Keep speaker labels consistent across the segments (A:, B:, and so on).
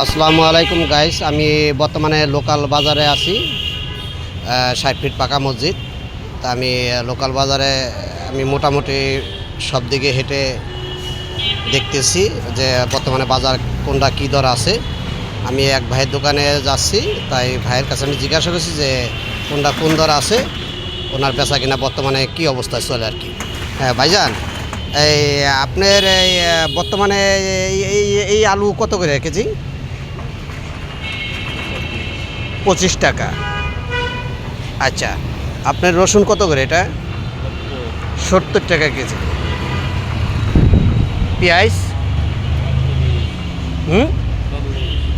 A: আসসালামু আলাইকুম গাইস, আমি বর্তমানে লোকাল বাজারে আছি ৬০ ফিট পাকা মসজিদ। তা আমি লোকাল বাজারে আমি মোটামুটি সব দিকে হেঁটে দেখতেছি যে বর্তমানে বাজার কোনটা কী দর আছে। আমি এক ভাইয়ের দোকানে যাচ্ছি, তাই ভাইয়ের কাছে আমি জিজ্ঞাসা করছি যে কোনটা কোন দর আছে, ওনার বেচা কিনা বর্তমানে কী অবস্থায় চলে আর কি। হ্যাঁ ভাইজান, এই আপনার এই বর্তমানে এই এই আলু কত করে কেজি? 25 টাকা। আচ্ছা, আপনার রসুন কত করে এটা? 70 টাকা কেজি। পেঁয়াজ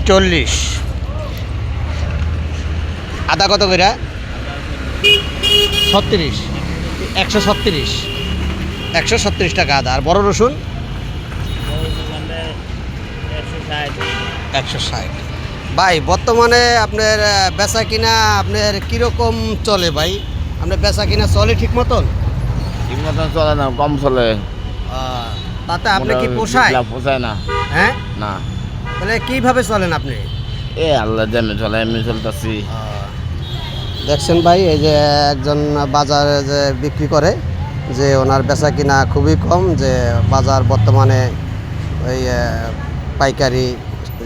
A: 40। আদা কত করে? 36। 136। 136 টাকা আদা। আর বড় রসুন 160। ভাই বর্তমানে আপনার বেচা কিনা আপনার কীরকম চলে ভাই? আপনার বেচা কিনা চলে ঠিক মতন?
B: ঠিক মতন চলে না, কম চলে।
A: তাতে আপনি কি পোষায়?
B: পোষায় না।
A: হ্যাঁ
B: না,
A: তাহলে কীভাবে চলেন আপনি?
B: এ আল্লাহ জানে চলে, এমনি চলতেছি।
A: দেখছেন ভাই, এই যে একজন বাজারে যে বিক্রি করে, যে ওনার বেচা কিনা খুবই কম, যে বাজার বর্তমানে ওই পাইকারি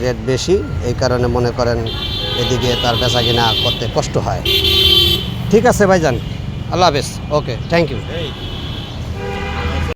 A: রেট বেশি, এই কারণে মনে করেন এদিকে তার বেচা কিনা করতে কষ্ট হয়। ঠিক আছে ভাইজান, আল্লাহ হাফেজ। ওকে, থ্যাংক ইউ।